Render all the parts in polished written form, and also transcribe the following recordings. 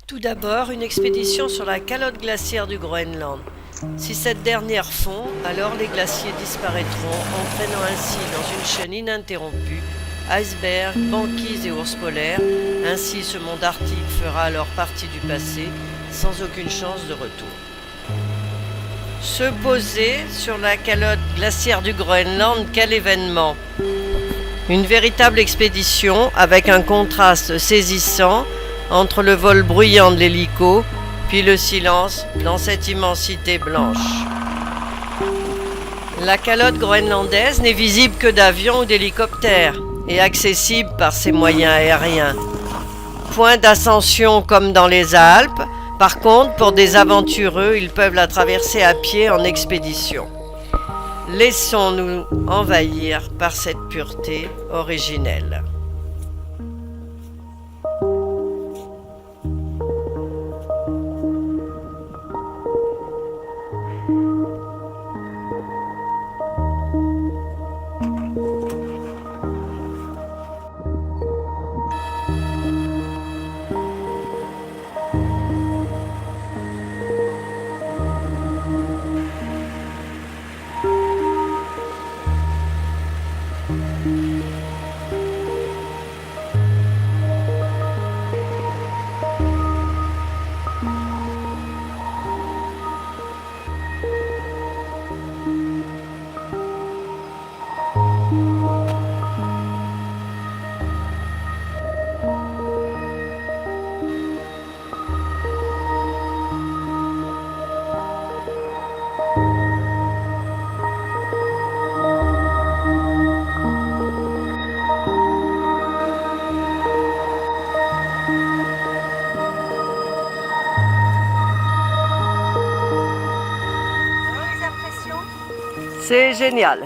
Tout d'abord, une expédition sur la calotte glaciaire du Groenland. Si cette dernière fond, alors les glaciers disparaîtront, entraînant ainsi dans une chaîne ininterrompue icebergs, banquises et ours polaires. Ainsi, ce monde arctique fera alors partie du passé, sans aucune chance de retour. Se poser sur la calotte glaciaire du Groenland, quel événement! Une véritable expédition avec un contraste saisissant entre le vol bruyant de l'hélico puis le silence dans cette immensité blanche. La calotte groenlandaise n'est visible que d'avions ou d'hélicoptères et accessible par ses moyens aériens. Point d'ascension comme dans les Alpes, par contre, pour des aventureux, ils peuvent la traverser à pied en expédition. Laissons-nous envahir par cette pureté originelle. C'est génial.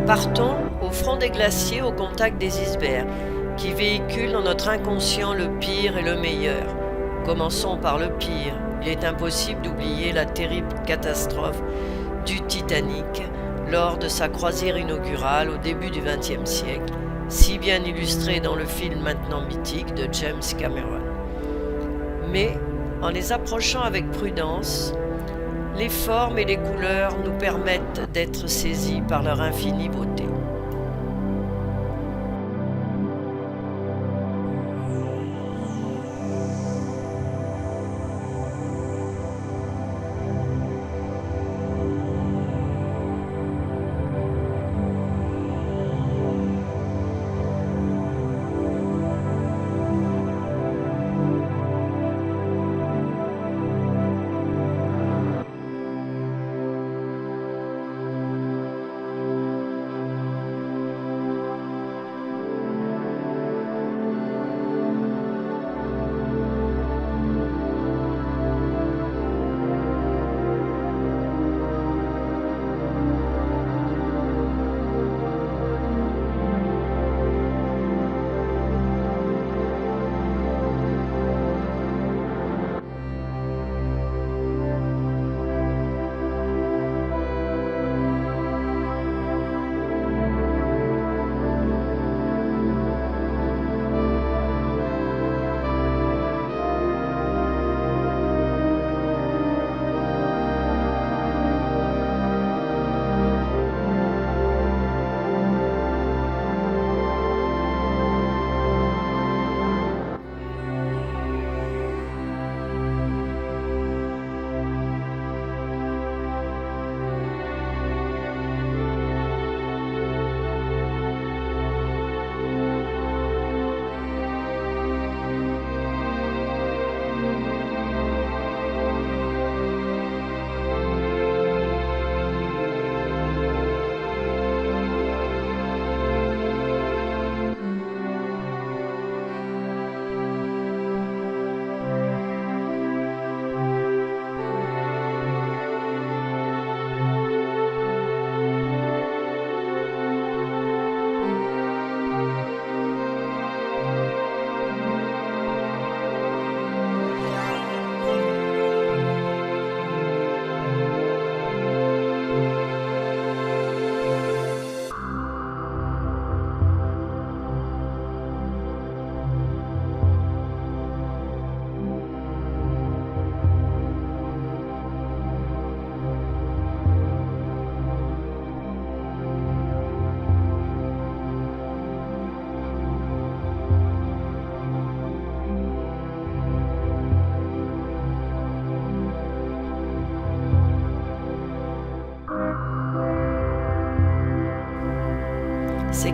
Partons au front des glaciers au contact des icebergs, qui véhiculent dans notre inconscient le pire et le meilleur. Commençons par le pire. Il est impossible d'oublier la terrible catastrophe du Titanic lors de sa croisière inaugurale au début du XXe siècle, si bien illustrée dans le film maintenant mythique de James Cameron. Mais, en les approchant avec prudence, les formes et les couleurs nous permettent d'être saisis par leur infinie beauté.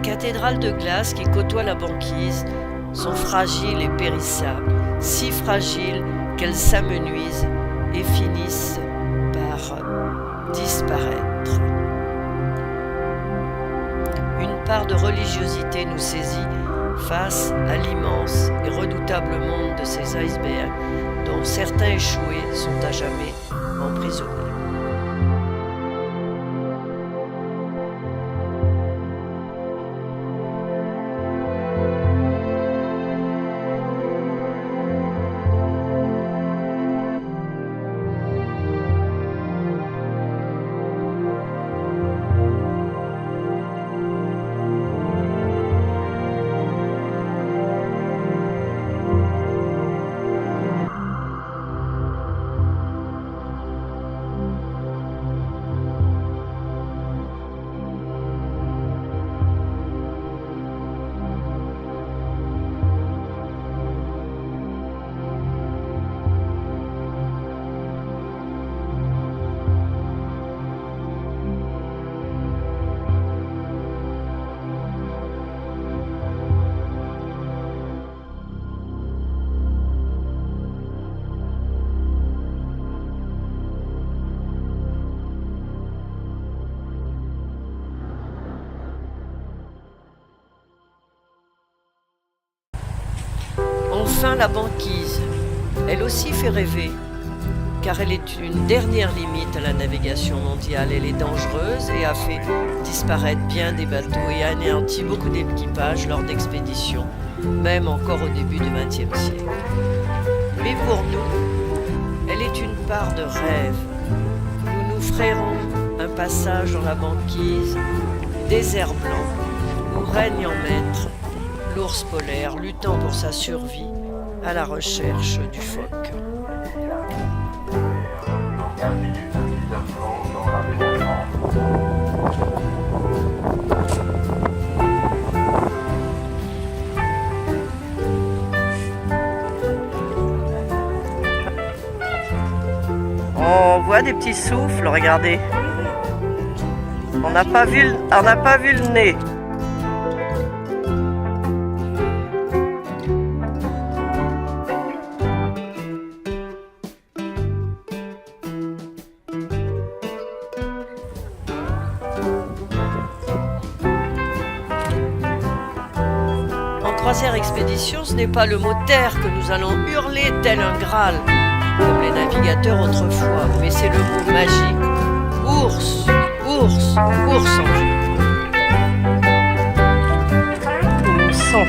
cathédrales de glace qui côtoient la banquise sont fragiles et périssables, si fragiles qu'elles s'amenuisent et finissent par disparaître. Une part de religiosité nous saisit face à l'immense et redoutable monde de ces icebergs dont certains échoués sont à jamais emprisonnés. Enfin, la banquise, elle aussi fait rêver, car elle est une dernière limite à la navigation mondiale. Elle est dangereuse et a fait disparaître bien des bateaux et a anéanti beaucoup d'équipages lors d'expéditions, même encore au début du XXe siècle. Mais pour nous, elle est une part de rêve. Nous nous frayerons un passage dans la banquise, désert blanc, où règne en maître l'ours polaire luttant pour sa survie à la recherche du phoque. On voit des petits souffles, regardez. On n'a pas vu le nez. Croisière expédition, ce n'est pas le mot terre que nous allons hurler tel un Graal, comme les navigateurs autrefois, mais c'est le mot magique. Ours, ours, ours en jeu. Ourson.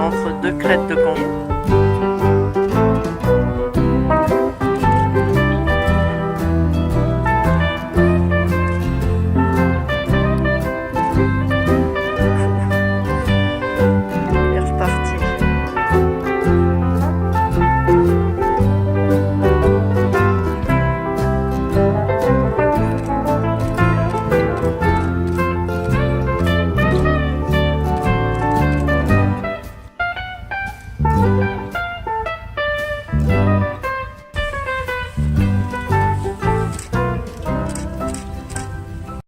Entre deux crêtes de Congo.